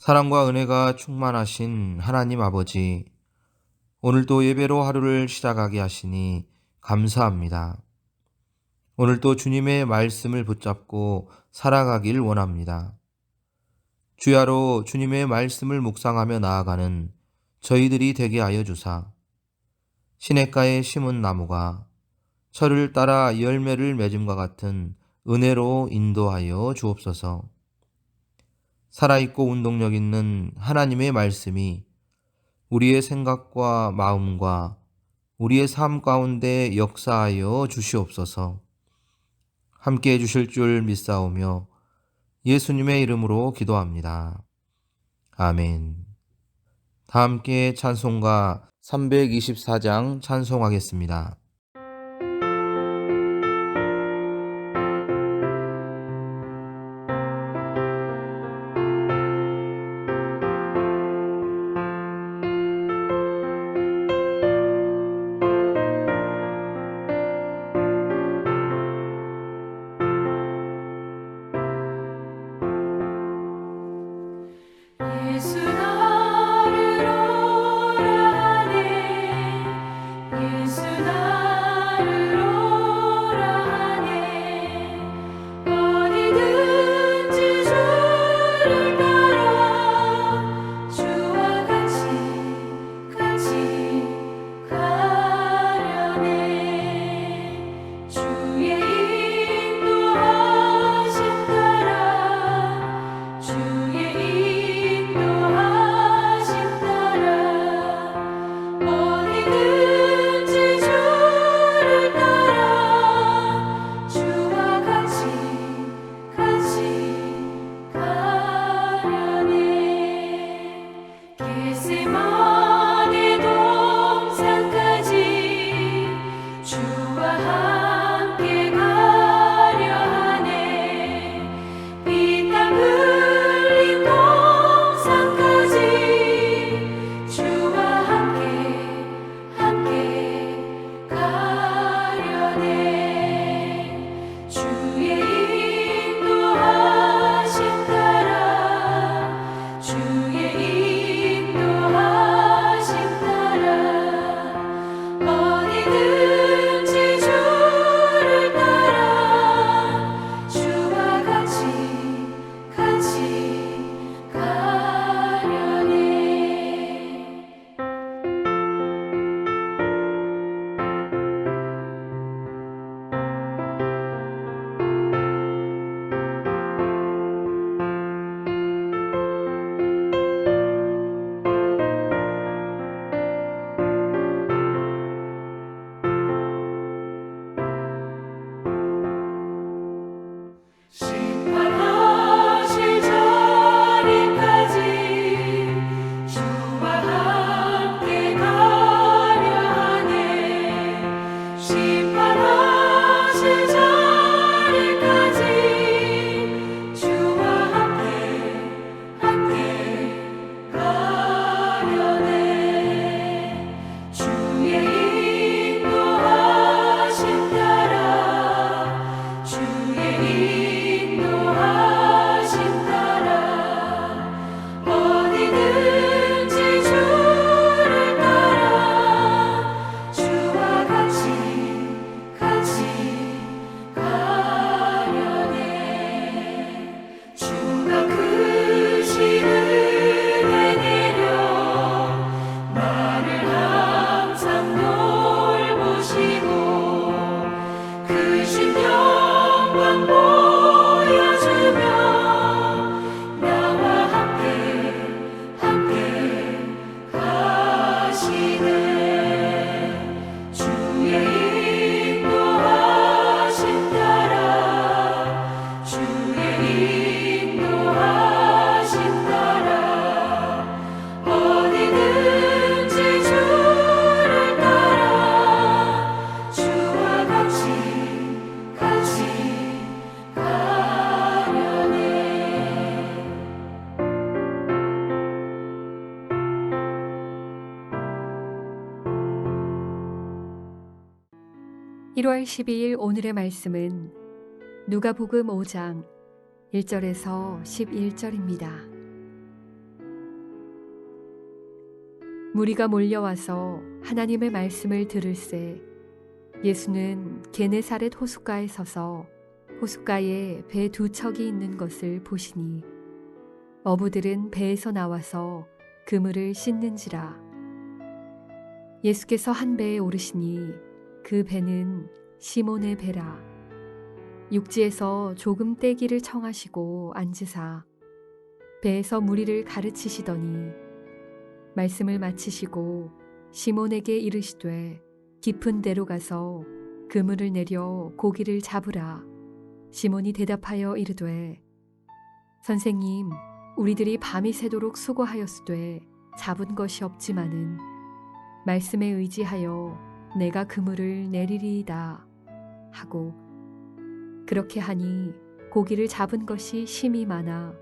사랑과 은혜가 충만하신 하나님 아버지, 오늘도 예배로 하루를 시작하게 하시니 감사합니다. 오늘도 주님의 말씀을 붙잡고 살아가길 원합니다. 주야로 주님의 말씀을 묵상하며 나아가는 저희들이 되게 하여 주사, 시냇가에 심은 나무가 철을 따라 열매를 맺음과 같은 은혜로 인도하여 주옵소서. 살아있고 운동력 있는 하나님의 말씀이 우리의 생각과 마음과 우리의 삶 가운데 역사하여 주시옵소서. 함께 해주실 줄 믿사오며 예수님의 이름으로 기도합니다. 아멘. 다 함께 찬송가 324장 찬송하겠습니다. 예수 나를 오라 하네 예수 나를 오라 하네 어디든지 주를 따라 주와 같이 가려네 주의 인도하심 따라 주의 인도하심 따라 어디든지 주를 따라 주와 같이 가려네 겟세마네 동산까지 주와 함께 가려 하네 피땀 흘린 동산까지 주와 함께 가려네 주의 인도하심 따라 주의 인도하심 따라 어디든지 주를 따라 주와 같이 가려네 심판하실 자리까지 주와 함께 가려 하네 심판하실 자리까지 주와 함께 가려네 주의 인도하심 따라 주의 인도하심 따라 어디든지 주를 따라 주와 같이 가려네 주가 크신 은혜 내려 나를 항상 돌보시고 크신 영광 보여주며 나와 함께 가시네 주의 인도하심 따라 주의 인도하심 따라 어디든지 주를 따라 주와 같이 가려네 1월 12일 오늘의 말씀은 누가복음 5장 1절에서 11절입니다. 무리가 몰려와서 하나님의 말씀을 들을새 예수는 게네사렛 호숫가에 서서 호숫가에 배 두 척이 있는 것을 보시니 어부들은 배에서 나와서 그물을 씻는지라. 예수께서 한 배에 오르시니 그 배는 시몬의 배라. 육지에서 조금 떼기를 청하시고 앉으사 배에서 무리를 가르치시더니 말씀을 마치시고 시몬에게 이르시되 깊은 데로 가서 그물을 내려 고기를 잡으라. 시몬이 대답하여 이르되 선생님, 우리들이 밤이 새도록 수고하였으되 잡은 것이 없지만은 말씀에 의지하여 내가 그물을 내리리이다 하고 그렇게 하니 고기를 잡은 것이 심히 많아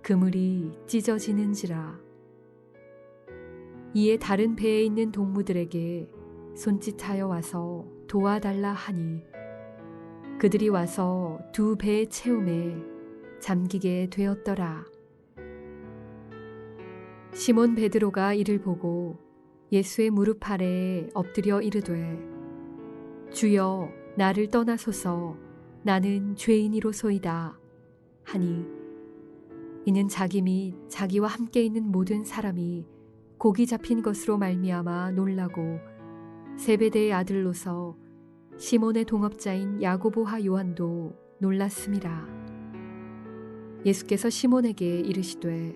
그물이 찢어지는지라. 이에 다른 배에 있는 동무들에게 손짓하여 와서 도와달라 하니 그들이 와서 두 배의 채움에 잠기게 되었더라. 시몬 베드로가 이를 보고 예수의 무릎 아래에 엎드려 이르되 주여 나를 떠나소서 나는 죄인이로소이다 하니 이는 자기 및 자기와 함께 있는 모든 사람이 고기 잡힌 것으로 말미암아 놀라고 세베대의 아들로서 시몬의 동업자인 야고보와 요한도 놀랐음이라. 예수께서 시몬에게 이르시되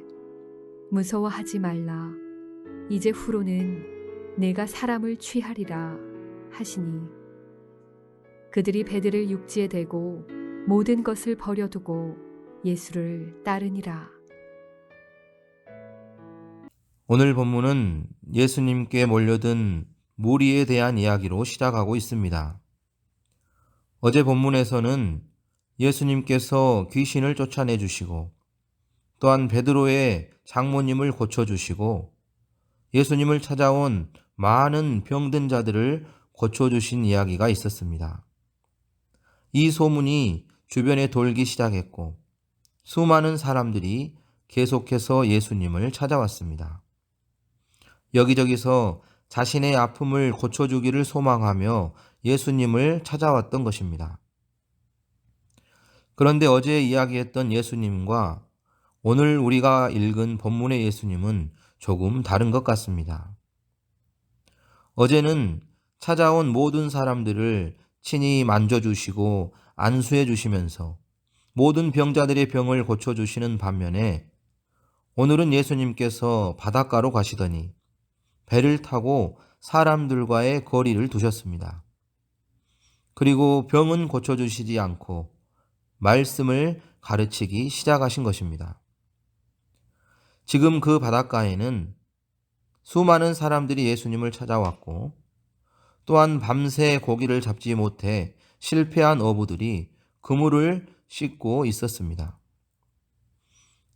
무서워하지 말라. 이제 후로는 내가 사람을 취하리라 하시니 그들이 배들을 육지에 대고 모든 것을 버려두고 예수를 따르니라. 오늘 본문은 예수님께 몰려든 무리에 대한 이야기로 시작하고 있습니다. 어제 본문에서는 예수님께서 귀신을 쫓아내 주시고 또한 베드로의 장모님을 고쳐주시고 예수님을 찾아온 많은 병든 자들을 고쳐주신 이야기가 있었습니다. 이 소문이 주변에 돌기 시작했고 수많은 사람들이 계속해서 예수님을 찾아왔습니다. 여기저기서 자신의 아픔을 고쳐주기를 소망하며 예수님을 찾아왔던 것입니다. 그런데 어제 이야기했던 예수님과 오늘 우리가 읽은 본문의 예수님은 조금 다른 것 같습니다. 어제는 찾아온 모든 사람들을 친히 만져주시고 안수해 주시면서 모든 병자들의 병을 고쳐주시는 반면에 오늘은 예수님께서 바닷가로 가시더니 배를 타고 사람들과의 거리를 두셨습니다. 그리고 병은 고쳐주시지 않고 말씀을 가르치기 시작하신 것입니다. 지금 그 바닷가에는 수많은 사람들이 예수님을 찾아왔고 또한 밤새 고기를 잡지 못해 실패한 어부들이 그물을 씻고 있었습니다.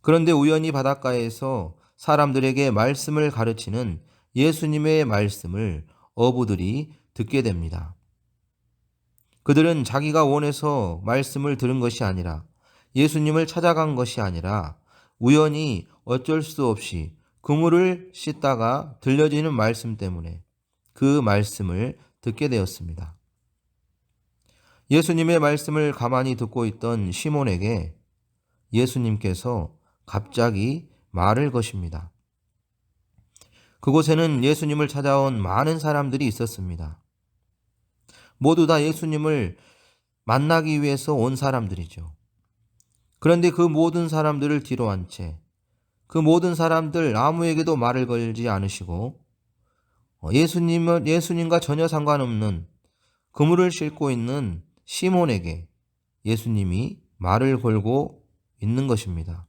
그런데 우연히 바닷가에서 사람들에게 말씀을 가르치는 예수님의 말씀을 어부들이 듣게 됩니다. 그들은 자기가 원해서 말씀을 들은 것이 아니라 예수님을 찾아간 것이 아니라 우연히 어쩔 수 없이 그물을 씻다가 들려지는 말씀 때문에 그 말씀을 듣게 되었습니다. 예수님의 말씀을 가만히 듣고 있던 시몬에게 예수님께서 갑자기 말을 거십니다. 그곳에는 예수님을 찾아온 많은 사람들이 있었습니다. 모두 다 예수님을 만나기 위해서 온 사람들이죠. 그런데 그 모든 사람들을 뒤로 한 채 그 모든 사람들 아무에게도 말을 걸지 않으시고 예수님과 전혀 상관없는 그물을 싣고 있는 시몬에게 예수님이 말을 걸고 있는 것입니다.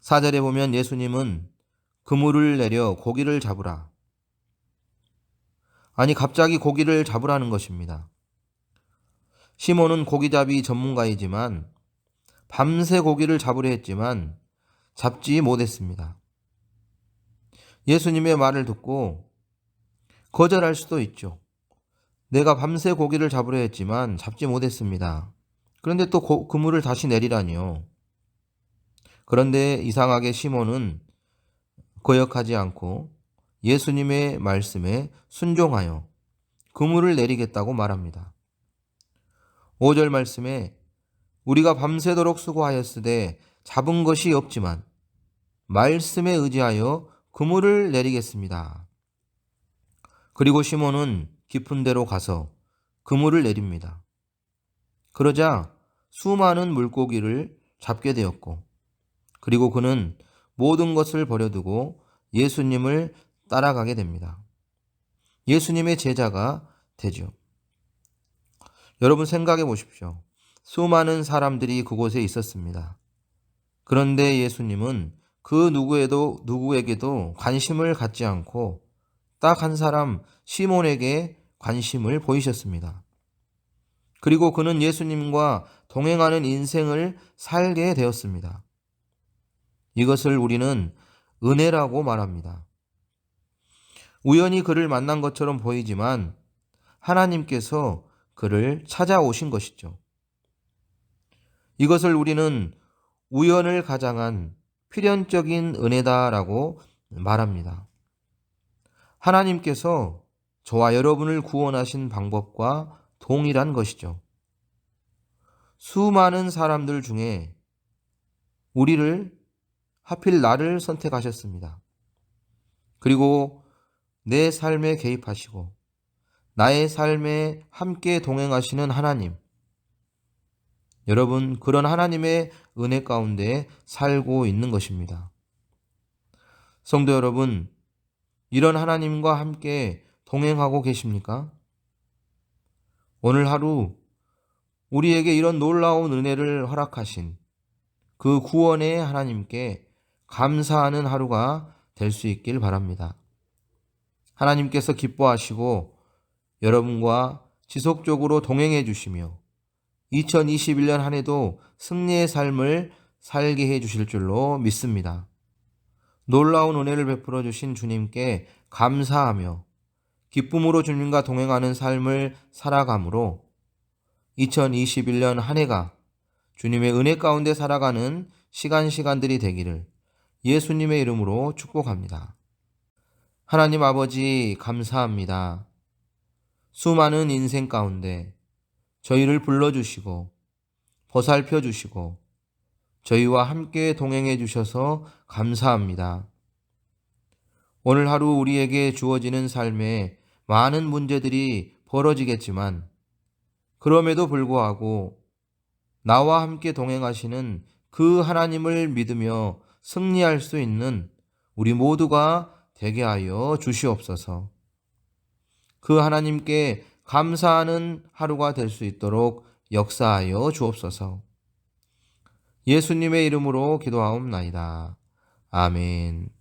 4절에 보면 예수님은 그물을 내려 고기를 잡으라. 아니 갑자기 고기를 잡으라는 것입니다. 시몬은 고기잡이 전문가이지만 밤새 고기를 잡으려 했지만 잡지 못했습니다. 예수님의 말을 듣고 거절할 수도 있죠. 내가 밤새 고기를 잡으려 했지만 잡지 못했습니다. 그런데 또 그물을 다시 내리라니요. 그런데 이상하게 시몬은 거역하지 않고 예수님의 말씀에 순종하여 그물을 내리겠다고 말합니다. 5절 말씀에 우리가 밤새도록 수고하였으되 잡은 것이 없지만 말씀에 의지하여 그물을 내리겠습니다. 그리고 시몬은 깊은 데로 가서 그물을 내립니다. 그러자 수많은 물고기를 잡게 되었고, 그리고 그는 모든 것을 버려두고 예수님을 따라가게 됩니다. 예수님의 제자가 되죠. 여러분 생각해 보십시오. 수많은 사람들이 그곳에 있었습니다. 그런데 예수님은 그 누구에게도 관심을 갖지 않고 딱 한 사람 시몬에게 관심을 보이셨습니다. 그리고 그는 예수님과 동행하는 인생을 살게 되었습니다. 이것을 우리는 은혜라고 말합니다. 우연히 그를 만난 것처럼 보이지만 하나님께서 그를 찾아오신 것이죠. 이것을 우리는 우연을 가장한 필연적인 은혜다라고 말합니다. 하나님께서 저와 여러분을 구원하신 방법과 동일한 것이죠. 수많은 사람들 중에 우리를, 하필 나를 선택하셨습니다. 그리고 내 삶에 개입하시고 나의 삶에 함께 동행하시는 하나님, 여러분, 그런 하나님의 은혜 가운데 살고 있는 것입니다. 성도 여러분, 이런 하나님과 함께 동행하고 계십니까? 오늘 하루 우리에게 이런 놀라운 은혜를 허락하신 그 구원의 하나님께 감사하는 하루가 될 수 있길 바랍니다. 하나님께서 기뻐하시고 여러분과 지속적으로 동행해 주시며 2021년 한 해도 승리의 삶을 살게 해 주실 줄로 믿습니다. 놀라운 은혜를 베풀어 주신 주님께 감사하며 기쁨으로 주님과 동행하는 삶을 살아감으로 2021년 한 해가 주님의 은혜 가운데 살아가는 시간들이 되기를 예수님의 이름으로 축복합니다. 하나님 아버지 감사합니다. 수많은 인생 가운데 저희를 불러주시고 보살펴 주시고 저희와 함께 동행해 주셔서 감사합니다. 오늘 하루 우리에게 주어지는 삶에 많은 문제들이 벌어지겠지만 그럼에도 불구하고 나와 함께 동행하시는 그 하나님을 믿으며 승리할 수 있는 우리 모두가 되게 하여 주시옵소서. 그 하나님께 감사하는 하루가 될 수 있도록 역사하여 주옵소서. 예수님의 이름으로 기도하옵나이다. 아멘.